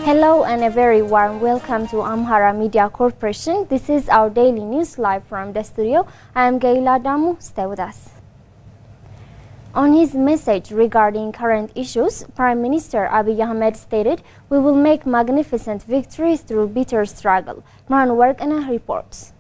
Hello and a very warm welcome to Amhara Media Corporation. This is our daily news live from the studio. I am Gaila Damu. Stay with us. On his message regarding current issues, Prime Minister Abiy Ahmed stated, "We will make magnificent victories through bitter struggle." Marwan Warkana reports.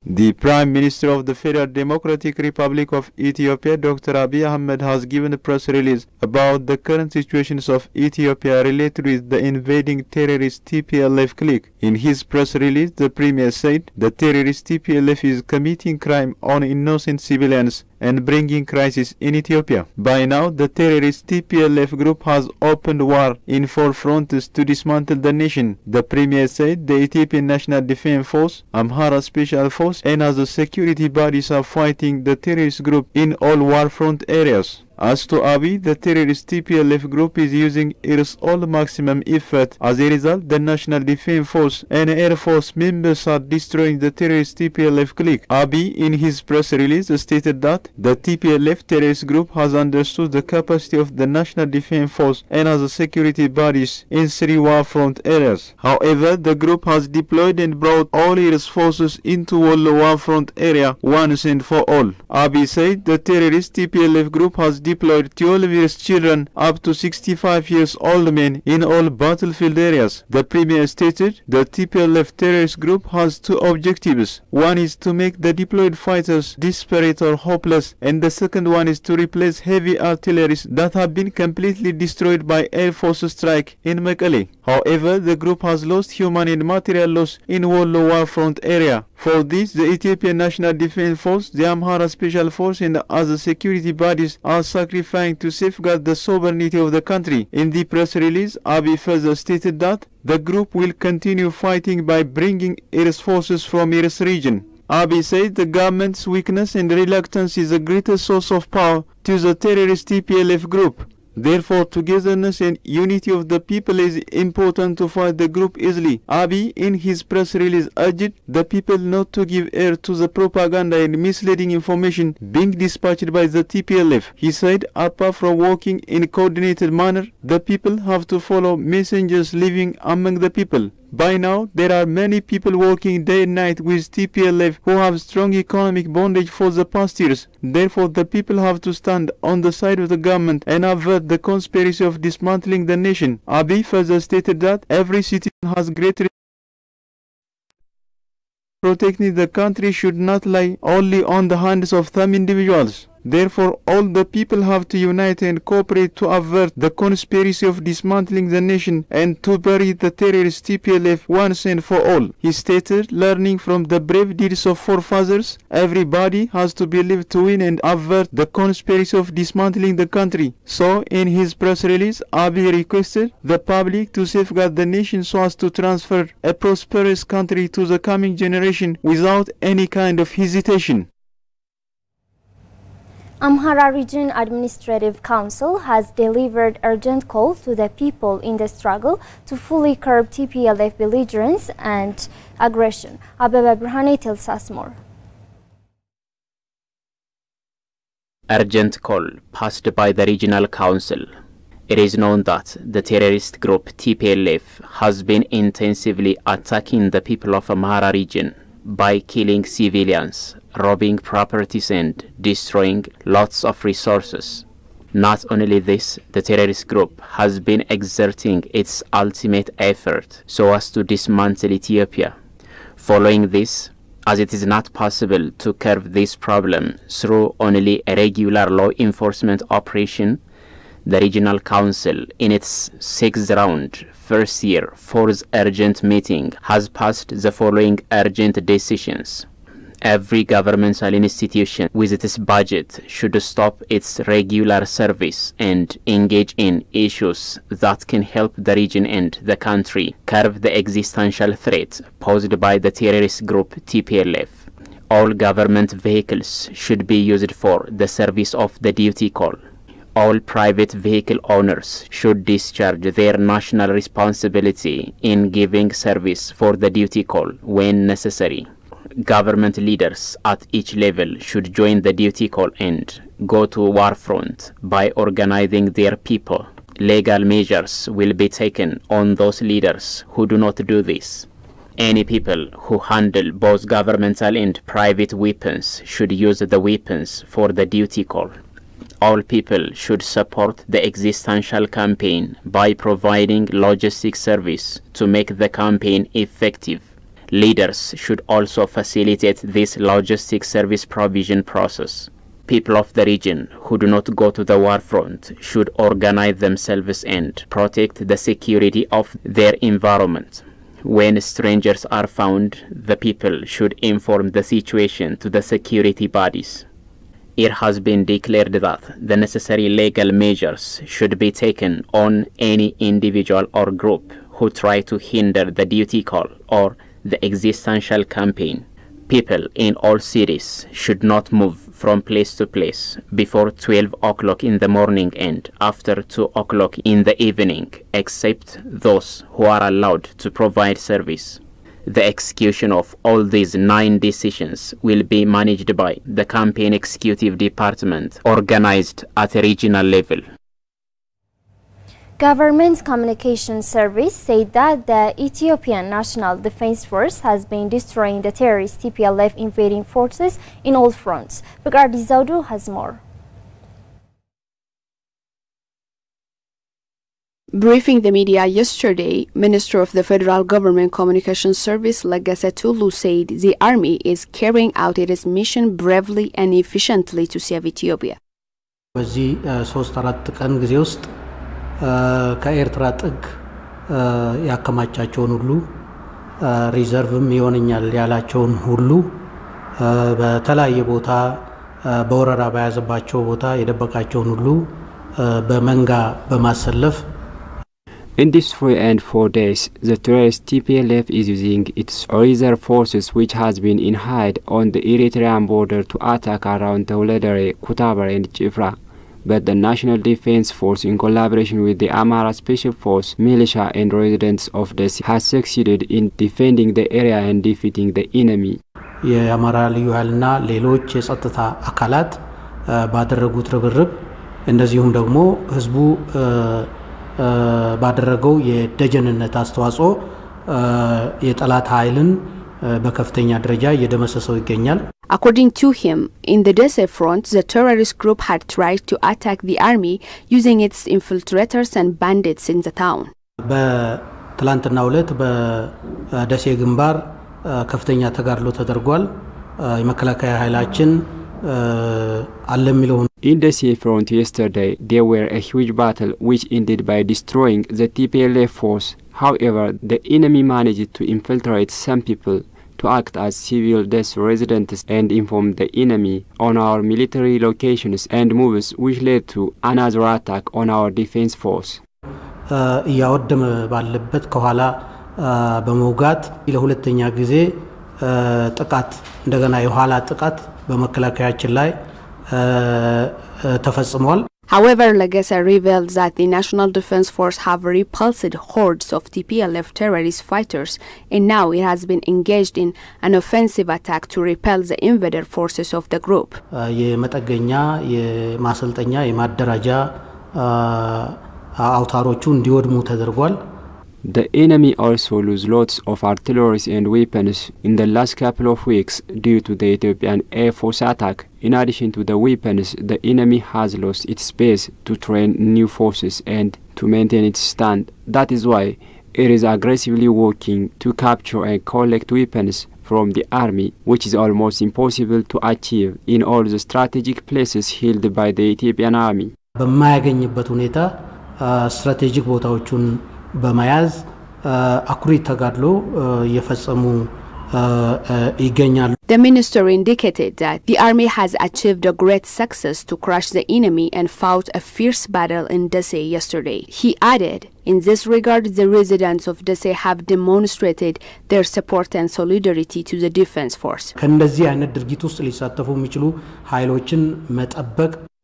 The Prime Minister of the Federal Democratic Republic of Ethiopia, Dr. Abiy Ahmed, has given a press release about the current situations of Ethiopia related with the invading terrorist TPLF clique. In his press release, the Premier said the terrorist TPLF is committing crime on innocent civilians and bringing crisis in Ethiopia. By now, the terrorist TPLF group has opened war in 4 fronts to dismantle the nation. The Premier said the Ethiopian National Defense Force, Amhara Special Force, and other security bodies are fighting the terrorist group in all war front areas. As to Abiy, the terrorist TPLF group is using its all maximum effort. As a result, the National Defense Force and Air Force members are destroying the terrorist TPLF clique. Abiy, in his press release, stated that the TPLF terrorist group has understood the capacity of the National Defense Force and other security bodies in 3 war front areas. However, the group has deployed and brought all its forces into one war front area once and for all. Abiy said the terrorist TPLF group has deployed 12 years children up to 65 years old men in all battlefield areas. The Premier stated the TPLF terrorist group has 2 objectives. One is to make the deployed fighters desperate or hopeless, and the second one is to replace heavy artillery that have been completely destroyed by Air Force strike in Mekelle. However, the group has lost human and material loss in Wollo war front area. For this, the Ethiopian National Defense Force, the Amhara Special Force, and other security bodies are sacrificing to safeguard the sovereignty of the country. In the press release, Abiy further stated that the group will continue fighting by bringing its forces from its region. Abiy said the government's weakness and reluctance is a greater source of power to the terrorist TPLF group. Therefore, togetherness and unity of the people is important to fight the group easily. Abiy, in his press release, urged the people not to give ear to the propaganda and misleading information being dispatched by the TPLF. He said, apart from working in a coordinated manner, the people have to follow messengers living among the people. By now, there are many people working day and night with TPLF who have strong economic bondage for the past years. Therefore, the people have to stand on the side of the government and avert the conspiracy of dismantling the nation. Abiy further stated that every citizen has great protecting the country should not lie only on the hands of some individuals. Therefore, all the people have to unite and cooperate to avert the conspiracy of dismantling the nation and to bury the terrorist TPLF once and for all. He stated, learning from the brave deeds of forefathers, everybody has to believe to win and avert the conspiracy of dismantling the country. So, in his press release, Abiy requested the public to safeguard the nation so as to transfer a prosperous country to the coming generation without any kind of hesitation. Amhara Region Administrative Council has delivered urgent call to the people in the struggle to fully curb TPLF belligerence and aggression. Abebe Brhane tells us more. Urgent call passed by the Regional Council. It is known that the terrorist group TPLF has been intensively attacking the people of Amhara region by killing civilians, robbing properties and destroying lots of resources. Not only this, the terrorist group has been exerting its ultimate effort so as to dismantle Ethiopia. Following this, as it is not possible to curb this problem through only a regular law enforcement operation, the Regional Council, in its 6th round, first year, 4th urgent meeting, has passed the following urgent decisions. Every governmental institution with its budget should stop its regular service and engage in issues that can help the region and the country curb the existential threat posed by the terrorist group TPLF. All government vehicles should be used for the service of the duty call. All private vehicle owners should discharge their national responsibility in giving service for the duty call when necessary. Government leaders at each level should join the duty call and go to war front by organizing their people. Legal measures will be taken on those leaders who do not do this. Any people who handle both governmental and private weapons should use the weapons for the duty call. All people should support the existential campaign by providing logistic service to make the campaign effective. Leaders should also facilitate this logistic service provision process. People of the region who do not go to the war front should organize themselves and protect the security of their environment. When strangers are found, the people should inform the situation to the security bodies. It has been declared that the necessary legal measures should be taken on any individual or group who try to hinder the duty call or the existential campaign. People in all cities should not move from place to place before 12 o'clock in the morning and after 2 o'clock in the evening, except those who are allowed to provide service. The execution of all these 9 decisions will be managed by the Campaign Executive Department, organized at a regional level. Government Communication Service said that the Ethiopian National Defense Force has been destroying the terrorist TPLF invading forces in all fronts. Bukardi Zaudu has more. Briefing the media yesterday, Minister of the Federal Government Communication Service Legesse Tulu said the army is carrying out its mission bravely and efficiently to save Ethiopia. ከኤርትራ ጥግ ያከማቻቸውን ሁሉ ሪዘርቭም ይሆንኛል ያላቸውን ሁሉ በተለያየ ቦታ በወረራ ባያዘባቸው ቦታ የደበቃቸውን ሁሉ በመንጋ በማሰለፍ In these 3 and 4 days, the terrorist TPLF is using its reserve forces which has been in hide on the Eritrean border to attack around Teuledere, Kutabar and Chifra. But the National Defense Force, in collaboration with the Amhara Special Force, militia and residents of the sea, has succeeded in defending the area and defeating the enemy. የአማራ ልዩ ኃይልና ሌሎች የጸጥታ አካላት ባደረጉት ርብርብ እንደዚሁም ደግሞ ህዝቡ ባደረገው የደጀንነት አስተዋጽኦ የጠላት ኃይልን በከፍተኛ ደረጃ እየደመሰሰው ይገኛል. According to him, in the desert front, the terrorist group had tried to attack the army using its infiltrators and bandits in the town. በትላንትናው ዕለት በደሴ ግንባር ከፍተኛ ተጋድሎ ተደርጓል. የመከላከያ ኃይላችን In the sea front yesterday, there were a huge battle which ended by destroying the TPLF force. However, the enemy managed to infiltrate some people to act as civil desk residents and inform the enemy on our military locations and moves, which led to another attack on our defense force. ያወደመ ባለበት ከኋላ በመውጋት ለሁለተኛ ጊዜ ጥቃት እንደገና የኋላ ጥቃት በመከላከያችን ላይ ተፈጽሟል. However, Legesse revealed that the National Defense Force have repulsed hordes of TPLF terrorist fighters, and now it has been engaged in an offensive attack to repel the invader forces of the group. የመጠገኛ የማሰልጠኛ የማደራጃ አውታሮቹ እንዲወድሙ ተደርጓል. The enemy also lose lots of artillery and weapons in the last couple of weeks due to the Ethiopian Air Force attack. In addition to the weapons, the enemy has lost its space to train new forces and to maintain its stand. That is why it is aggressively working to capture and collect weapons from the army, which is almost impossible to achieve in all the strategic places held by the Ethiopian army. በማያገኝበት ሁኔታ ስትራቴጂክ ቦታዎቹን በመያዝ አኩሪ ተጋድሎ እየፈጸሙ ይገኛሉ. The minister indicated that the army has achieved a great success to crush the enemy and fought a fierce battle in Desai yesterday. He added, in this regard, the residents of Desai have demonstrated their support and solidarity to the defense force.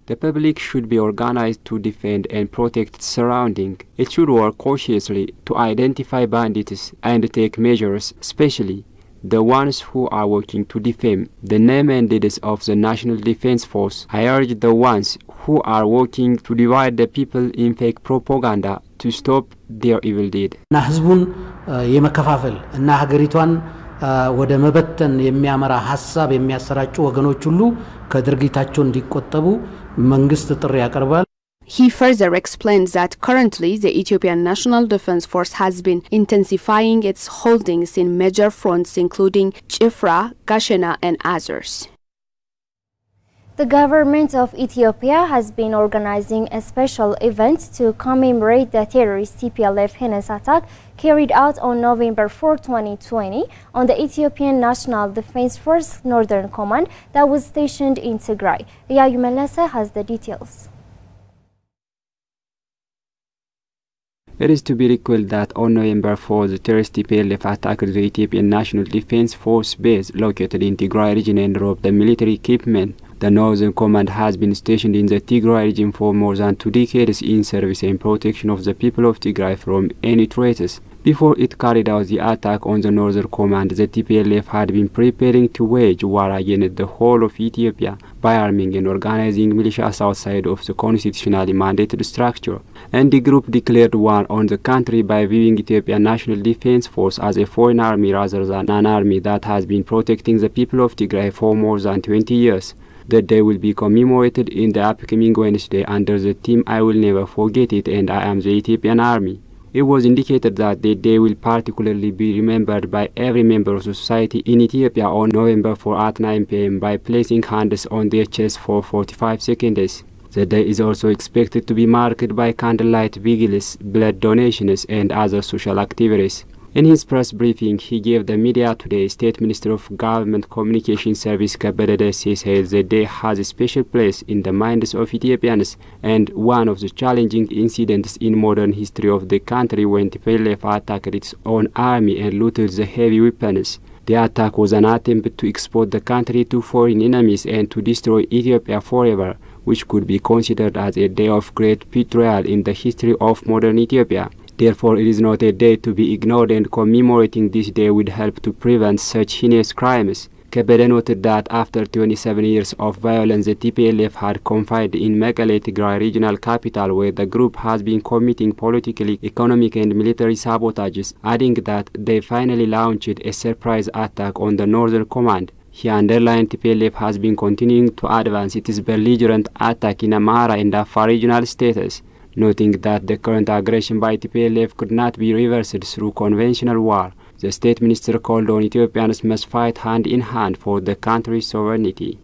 The public should be organized to defend and protect its surrounding. It should work cautiously to identify bandits and take measures, especially the ones who are working to defame the name and leaders of the National Defense Force. I urge the ones who are working to divide the people in fake propaganda to stop their evil deed. ወደ መበተን የሚያመራ ሐሳብ የሚያሰራጩ ወገኖች ሁሉ ከድርጊታቸው እንዲቆጠቡ መንግስት ጥሪ ያቀርባል። He further explains that currently the Ethiopian National Defense Force has been intensifying its holdings in major fronts including Chifra, Gashena and others. The government of Ethiopia has been organizing a special event to commemorate the terrorist TPLF heinous attack carried out on November 4, 2020 on the Ethiopian National Defense Force Northern Command that was stationed in Tigray. Yayu Melese has the details. It is to be recalled that on November 4, the terrorist TPLF attacked the Ethiopian National Defense Force base located in Tigray region and robbed the military equipment. The Northern Command has been stationed in the Tigray region for more than 2 decades in service and protection of the people of Tigray from any threats. Before it carried out the attack on the Northern Command, the TPLF had been preparing to wage war against the whole of Ethiopia by arming and organizing militias outside of the constitutionally mandated structure. And the group declared war on the country by viewing Ethiopian National Defense Force as a foreign army rather than an army that has been protecting the people of Tigray for more than 20 years. The day will be commemorated in the upcoming Wednesday under the theme I Will Never Forget It and I Am the Ethiopian Army. It was indicated that the day will particularly be remembered by every member of society in Ethiopia on November 4 at 9 p.m. by placing hands on their chest for 45 seconds. The day is also expected to be marked by candlelight vigils, blood donations and other social activities. In his press briefing, he gave the media today. State Minister of Government Communication Service Kebede Desse said the day has a special place in the minds of Ethiopians and one of the challenging incidents in modern history of the country when TPLF attacked its own army and looted the heavy weapons. The attack was an attempt to export the country to foreign enemies and to destroy Ethiopia forever, which could be considered as a day of great betrayal in the history of modern Ethiopia. Therefore, it is not a day to be ignored, and commemorating this day would help to prevent such heinous crimes. Kebede noted that after 27 years of violence, the TPLF had confined in Mekelle, Tigray regional capital, where the group has been committing political, economic and military sabotages, adding that they finally launched a surprise attack on the Northern Command. He underlined TPLF has been continuing to advance its belligerent attack in Amhara and Afar regional states, noting that the current aggression by TPLF could not be reversed through conventional war. The state minister called on Ethiopians must fight hand in hand for the country's sovereignty.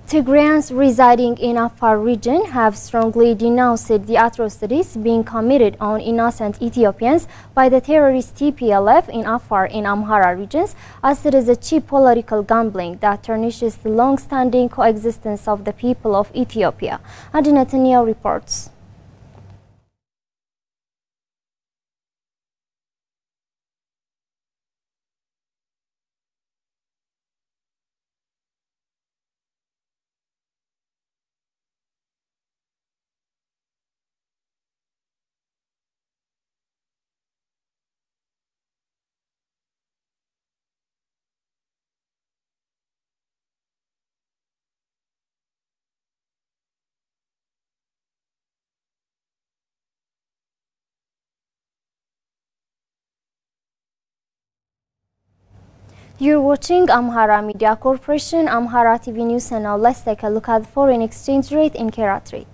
Tigrayans residing in Afar region have strongly denounced the atrocities being committed on innocent Ethiopians by the terrorist TPLF in Afar and Amhara regions, as it is a cheap political gambling that tarnishes the long-standing coexistence of the people of Ethiopia. Adi Netanyahu reports. You're watching Amhara Media Corporation, Amhara TV News, and now let's take a look at the foreign exchange rate in Karat rate.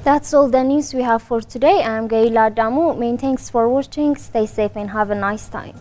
That's all the news we have for today. I'm Gaila Damu. Many thanks for watching. Stay safe and have a nice time.